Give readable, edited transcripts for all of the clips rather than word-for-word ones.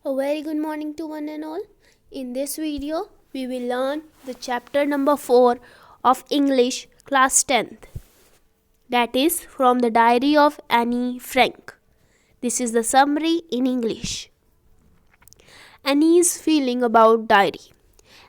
A very good morning to one and all. In this video, we will learn the chapter number 4 of English class 10th. That is from the diary of Annie Frank. This is the summary in English. Annie's feeling about diary.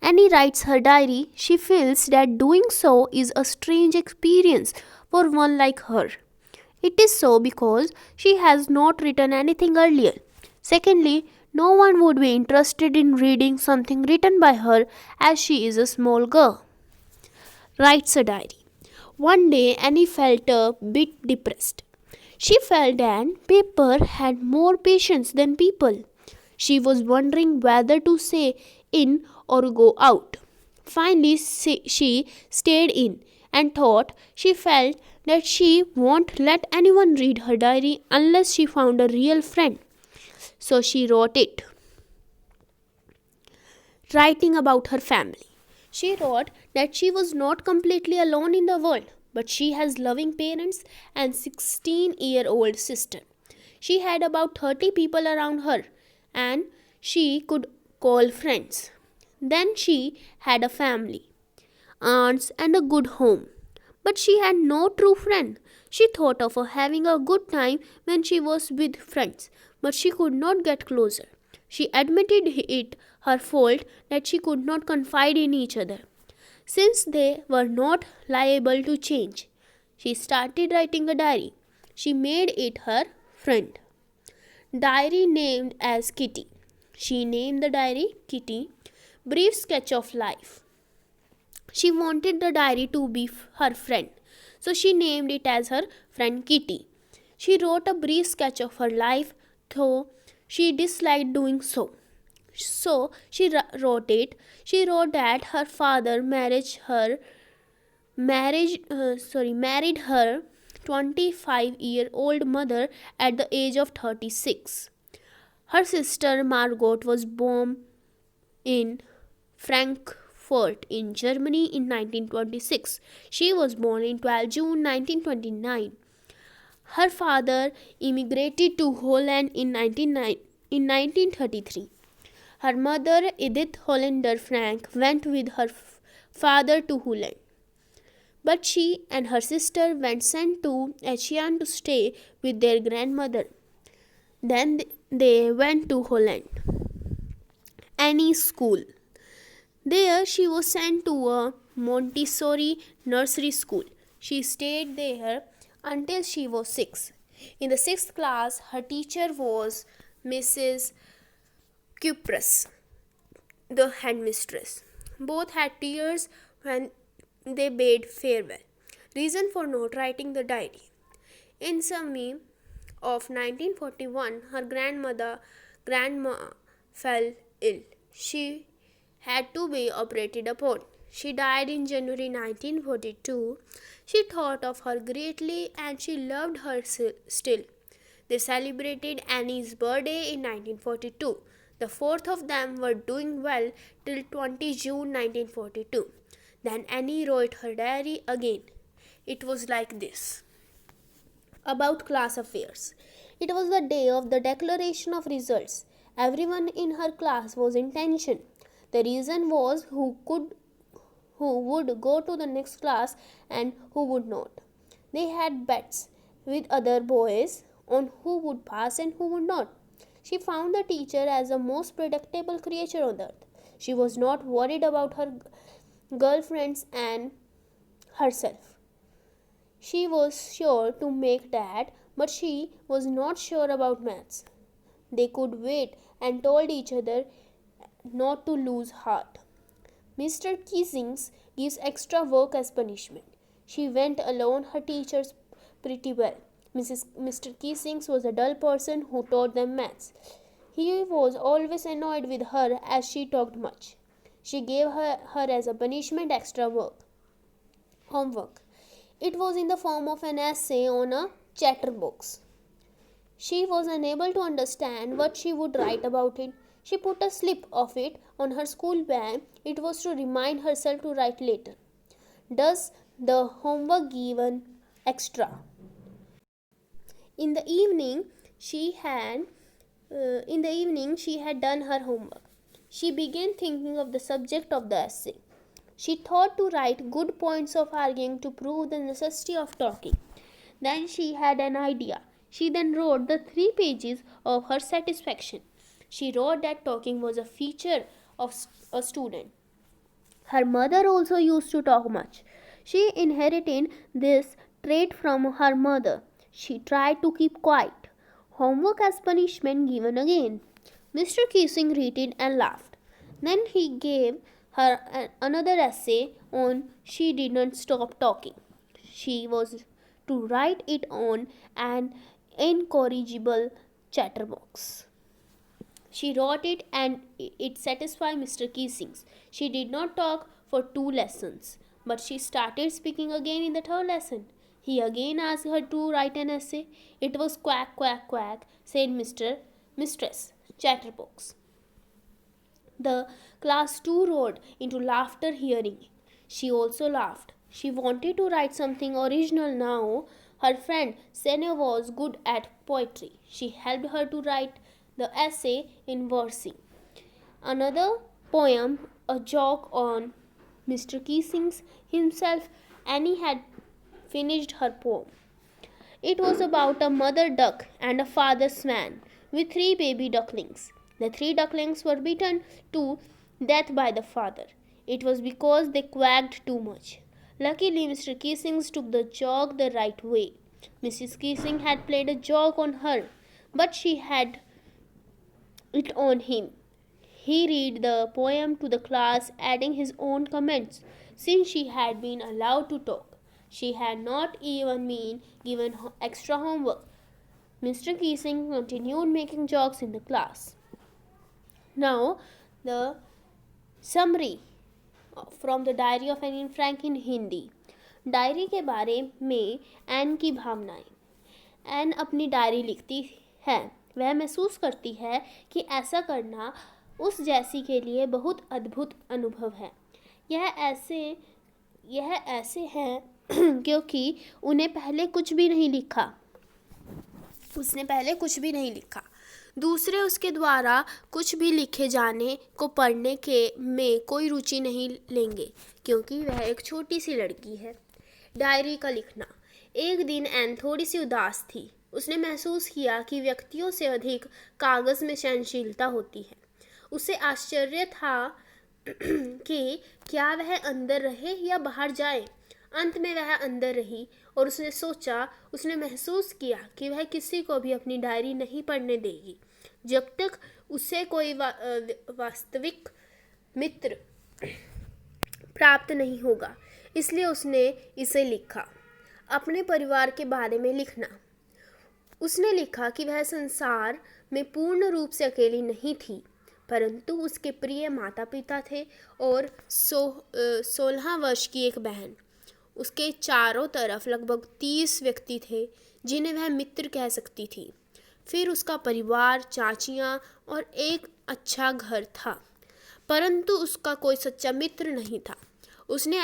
Annie writes her diary. She feels that doing so is a strange experience for one like her. It is so because she has not written anything earlier. Secondly, no one would be interested in reading something written by her as she is a small girl. Writes a diary. One day Annie felt a bit depressed. She felt that paper had more patience than people. She was wondering whether to stay in or go out. Finally, she stayed in and thought she felt that she won't let anyone read her diary unless she found a real friend. So she wrote it. Writing about her family. She wrote that she was not completely alone in the world, but she has loving parents and 16-year-old sister. She had about 30 people around her and she could call friends. Then she had a family, aunts, and a good home. But she had no true friend. She thought of her having a good time when she was with friends, but she could not get closer. She admitted it her fault that she could not confide in each other, since they were not liable to change. She started writing a diary. She made it her friend. Diary named as Kitty. She named the diary Kitty. Brief sketch of life. She wanted the diary to be her friend, so she named it as her friend Kitty. She wrote a brief sketch of her life, though she disliked doing so. So she wrote it. She wrote that her father married her 25-year-old mother at the age of 36. Her sister Margot was born in Frankfurt in Germany in 1926. She was born in 12 June 1929. Her father immigrated to Holland in 1933. Her mother, Edith Hollander Frank, went with her father to Holland. But she and her sister were sent to Aachen to stay with their grandmother. Then they went to Holland. Annie's school. There she was sent to a Montessori nursery school. She stayed there until she was 6. In the 6th class, her teacher was Mrs. Cupress, the headmistress. Both had tears when they bade farewell. Reason for not writing the diary. In summer of 1941, her grandma fell ill. She had to be operated upon. She died in January 1942. She thought of her greatly and she loved her still. They celebrated Annie's birthday in 1942. The fourth of them were doing well till 20 June 1942. Then Annie wrote her diary again. It was like this. About class affairs. It was the day of the declaration of results. Everyone in her class was in tension. The reason was who would go to the next class and who would not. They had bets with other boys on who would pass and who would not. She found the teacher as the most predictable creature on earth. She was not worried about her girlfriends and herself. She was sure to make that, but she was not sure about maths. They could wait and told each other not to lose heart. Mr. Keesings gives extra work as punishment. She went alone her teachers pretty well. Mr. Keesings was a dull person who taught them maths. He was always annoyed with her as she talked much. She gave her as a punishment extra homework. It was in the form of an essay on a chatterbox. She was unable to understand what she would write about it. She put a slip of it on her school bag. It was to remind herself to write later. Does the homework given extra? In the evening, she had In the evening, she had done her homework. She began thinking of the subject of the essay. She thought to write good points of arguing to prove the necessity of talking. Then she had an idea. She then wrote the 3 pages of her satisfaction. She wrote that talking was a feature of a student. Her mother also used to talk much. She inherited this trait from her mother. She tried to keep quiet. Homework as punishment given again. Mr. Kissing read it and laughed. Then he gave her another essay on She Didn't Stop Talking. She was to write it on an incorrigible chatterbox. She wrote it and it satisfied Mr. Kissing. She did not talk for 2 lessons, but she started speaking again in the 3rd lesson. He again asked her to write an essay. It was quack, quack, quack, said Mistress Chatterbox. The class too roared into laughter hearing it. She also laughed. She wanted to write something original now. Her friend Sene was good at poetry. She helped her to write the essay in versing. Another poem, a joke on Mr. Kissing himself. Annie had finished her poem. It was about a mother duck and a father swan with 3 baby ducklings. The 3 ducklings were beaten to death by the father. It was because they quacked too much. Luckily, Mr. Kissing took the joke the right way. Mrs. Kissing had played a joke on her, but she had it on him. He read the poem to the class, adding his own comments. Since she had been allowed to talk, she had not even been given extra homework. Mr. Kissing continued making jokes in the class. Now, the summary from the Diary of Anne Frank in Hindi. Diary के बारे में N की भावनाएं। N अपनी diary लिखती है। वह महसूस करती है कि ऐसा करना उस जैसी के लिए बहुत अद्भुत अनुभव है। यह ऐसे है क्योंकि उसने पहले कुछ भी नहीं लिखा। दूसरे उसके द्वारा कुछ भी लिखे जाने को पढ़ने में कोई रुचि नहीं लेंगे, क्योंकि वह एक छोटी सी लड़की है। डायरी का लिखना। एक दिन एन थोड़ी सी उदास थी। उसने महसूस किया कि व्यक्तियों से अधिक कागज़ में सहनशीलता होती है। उसे आश्चर्य था कि क्या वह अंदर रहे या बाहर जाए। अंत में वह अंदर रही और उसने महसूस किया कि वह किसी को भी अपनी डायरी नहीं पढ़ने देगी जब तक उसे कोई वास्तविक मित्र प्राप्त नहीं होगा। इसलिए उसने इसे लिखा। अपने परिवार के बारे में लिखना। उसने लिखा कि वह संसार में पूर्ण रूप से अकेली नहीं थी, परंतु उसके प्रिय माता पिता थे और 16 वर्ष की एक बहन। उसके चारों तरफ लगभग 30 व्यक्ति थे जिन्हें वह मित्र कह सकती थी। फिर उसका परिवार, चाचियाँ और एक अच्छा घर था, परंतु उसका कोई सच्चा मित्र नहीं था। उसने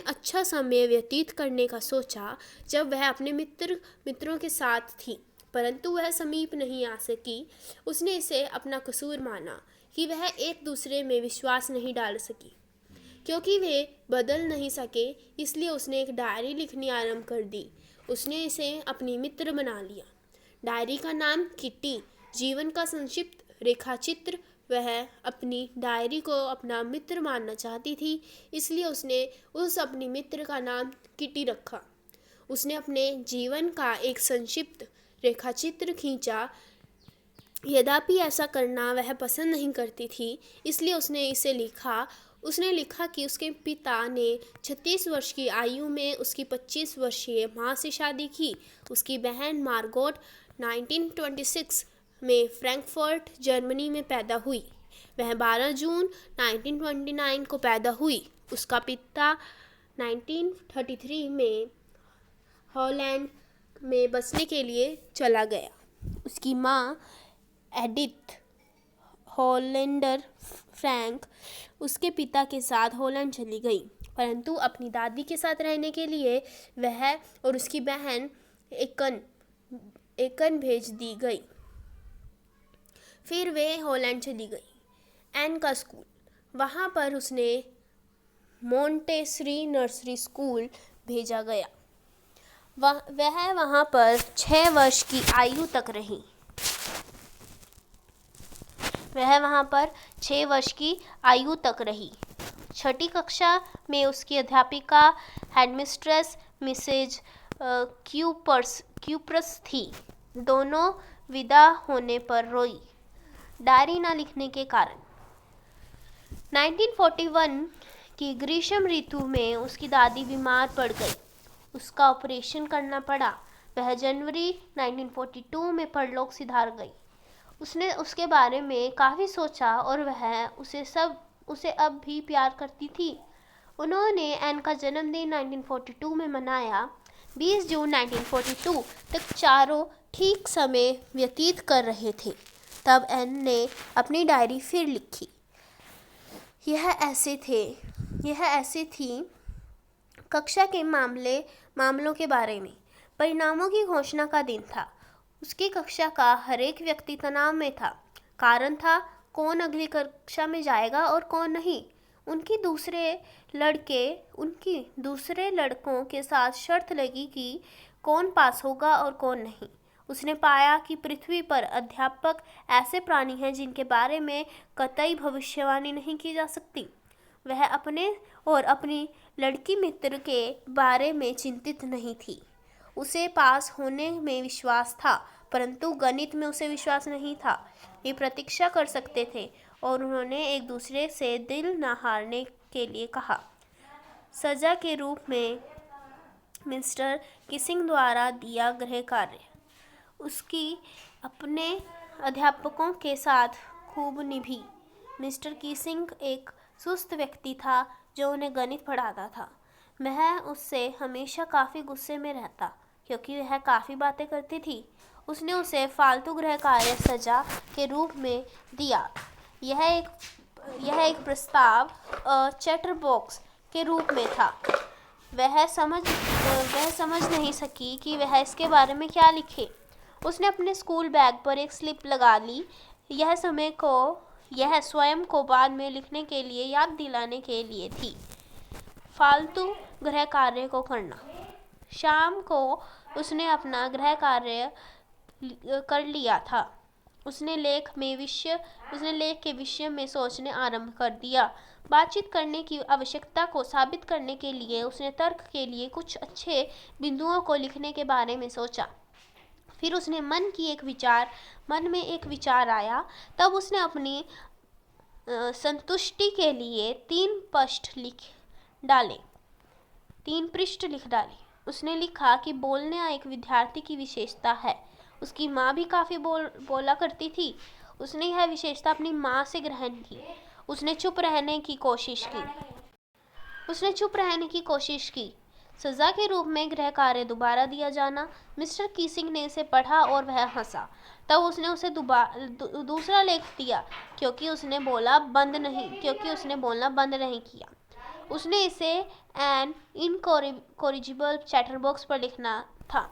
अच्छा समय व्यतीत करने का सोचा जब वह अपने मित्रों के साथ थी, परंतु वह समीप नहीं आ सकी। उसने इसे अपना कसूर माना कि वह एक दूसरे में विश्वास नहीं डाल सकी, क्योंकि वे बदल नहीं सके। इसलिए उसने एक डायरी लिखनी आरंभ कर दी। उसने इसे अपनी मित्र बना लिया। डायरी का नाम किट्टी, जीवन का संक्षिप्त रेखाचित्र। वह अपनी डायरी को अपना मित्र मानना चाहती थी, इसलिए उसने अपनी मित्र का नाम किट्टी रखा। उसने अपने जीवन का एक संक्षिप्त रेखाचित्र खींचा। यद्यपि ऐसा करना वह पसंद नहीं करती थी, इसलिए उसने लिखा कि उसके पिता ने 36 वर्ष की आयु में उसकी 25 वर्षीय माँ से शादी की। उसकी बहन मार्गोट 1926 में फ्रैंकफर्ट, जर्मनी में पैदा हुई। वह 12 जून 1929 को पैदा हुई। उसका पिता 1933 में हॉलैंड में बसने के लिए चला गया। उसकी माँ एडिथ हॉलैंडर फ्रैंक उसके पिता के साथ हॉलैंड चली गई, परंतु अपनी दादी के साथ रहने के लिए वह और उसकी बहन एकन भेज दी गई। फिर वे हॉलैंड चली गई। एन का स्कूल, वहाँ पर उसने मोंटेसरी नर्सरी स्कूल भेजा गया। वह वहाँ पर 6 वर्ष की आयु तक रही। वह वहाँ पर 6 वर्ष की आयु तक रही। छठी कक्षा में उसकी अध्यापिका हेडमिस्ट्रेस मिसेज क्यूपर्स थी। दोनों विदा होने पर रोई, डायरी न लिखने के कारण। 1941 की ग्रीष्म ऋतु में उसकी दादी बीमार पड़ गई। उसका ऑपरेशन करना पड़ा। वह जनवरी 1942 में परलोक सिधार गई। उसने उसके बारे में काफ़ी सोचा और वह उसे अब भी प्यार करती थी। उन्होंने एन का जन्मदिन 1942 में मनाया। 20 जून 1942 तक चारों ठीक समय व्यतीत कर रहे थे। तब एन ने अपनी डायरी फिर लिखी। यह ऐसे थी कक्षा के मामलों के बारे में। परिणामों की घोषणा का दिन था। उसकी कक्षा का हर एक व्यक्ति तनाव में था। कारण था कौन अगली कक्षा में जाएगा और कौन नहीं। उनकी दूसरे लड़कों के साथ शर्त लगी कि कौन पास होगा और कौन नहीं। उसने पाया कि पृथ्वी पर अध्यापक ऐसे प्राणी हैं जिनके बारे में कतई भविष्यवाणी नहीं की जा सकती। वह अपने और अपनी लड़की मित्र के बारे में चिंतित नहीं थी। उसे पास होने में विश्वास था, परंतु गणित में उसे विश्वास नहीं था। वे प्रतीक्षा कर सकते थे और उन्होंने एक दूसरे से दिल न हारने के लिए कहा। सजा के रूप में मिस्टर किसिंग द्वारा दिया गृह कार्य उसकी अपने अध्यापकों के साथ खूब निभी। मिस्टर किसिंग एक सुस्त व्यक्ति था जो उन्हें गणित पढ़ाता था। वह उससे हमेशा काफ़ी गुस्से में रहता क्योंकि वह काफ़ी बातें करती थी। उसने उसे फालतू गृह कार्य सजा के रूप में दिया। यह एक प्रस्ताव चैटर बॉक्स के रूप में था। वह समझ नहीं सकी कि वह इसके बारे में क्या लिखे। उसने अपने स्कूल बैग पर एक स्लिप लगा ली। यह स्वयं को बाद में लिखने के लिए याद दिलाने के लिए थी। फालतू गृह कार्य को करना। शाम को उसने अपना गृह कार्य कर लिया था। उसने लेख के विषय में सोचने आरंभ कर दिया। बातचीत करने की आवश्यकता को साबित करने के लिए उसने तर्क के लिए कुछ अच्छे बिंदुओं को लिखने के बारे में सोचा। फिर उसने मन में एक विचार आया। तब उसने अपनी संतुष्टि के लिए 3 पृष्ठ लिख डाले। उसने लिखा कि बोलना एक विद्यार्थी की विशेषता है। उसकी माँ भी काफ़ी बोला करती थी। उसने यह विशेषता अपनी माँ से ग्रहण की। उसने चुप रहने की कोशिश की। सजा के रूप में गृह कार्य दोबारा दिया जाना। मिस्टर कीसिंग ने इसे पढ़ा और वह हंसा। तब उसने उसे दूसरा लेख दिया क्योंकि उसने बोलना बंद नहीं किया। उसने इसे एन इनकॉरिजिबल चैटरबॉक्स पर लिखना था।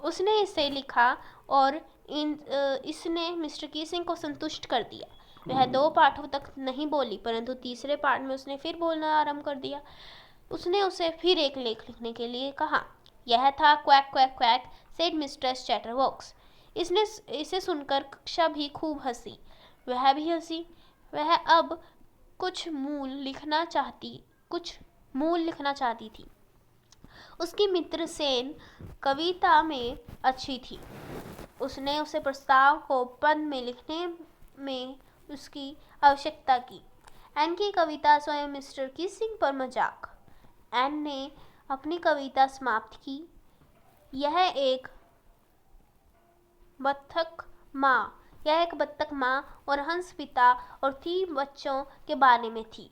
उसने इसे लिखा और इसने मिस्टर कीसिंग को संतुष्ट कर दिया। वह 2 पाठों तक नहीं बोली, परंतु तीसरे पाठ में उसने फिर बोलना आरंभ कर दिया। उसने उसे फिर एक लेख लिखने के लिए कहा। यह था quack quack quack said mistress chatterbox. इसे सुनकर कक्षा भी खूब हंसी। वह भी हंसी। वह अब कुछ मूल लिखना चाहती थी। उसकी मित्र सेन कविता में अच्छी थी। उसने उसे प्रस्ताव को पद में लिखने में उसकी आवश्यकता की। एन की कविता स्वयं मिस्टर किसिंग पर मजाक। एन ने अपनी कविता समाप्त की। यह एक बत्तख माँ और हंस पिता और 3 बच्चों के बारे में थी।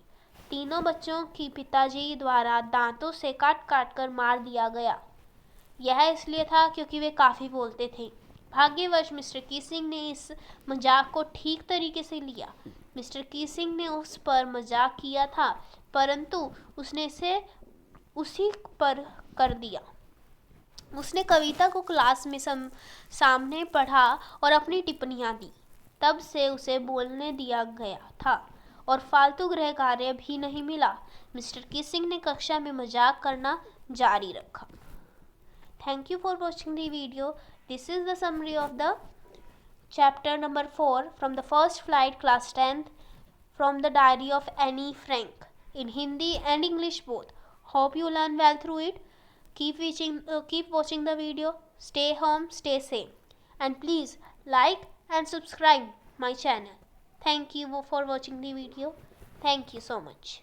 तीनों बच्चों की पिताजी द्वारा दांतों से काट कर मार दिया गया। यह इसलिए था क्योंकि वे काफ़ी बोलते थे। भाग्यवश मिस्टर कीसिंग ने इस मजाक को ठीक तरीके से लिया। मिस्टर कीसिंग ने उस पर मजाक किया था, परंतु उसने इसे उसी पर कर दिया। उसने कविता को क्लास में सामने पढ़ा और अपनी टिप्पणियाँ दी। तब से उसे बोलने दिया गया था और फालतू गृह कार्य भी नहीं मिला। मिस्टर किसिंग ने कक्षा में मजाक करना जारी रखा। Thank you for watching the video. This is the summary of the chapter number 4 from the first flight class 10th from the diary of Annie Frank in Hindi and English both. Hope you learn well through it. Keep watching the video. Stay home, stay safe, and please like and subscribe my channel. Thank you for watching the video. Thank you so much.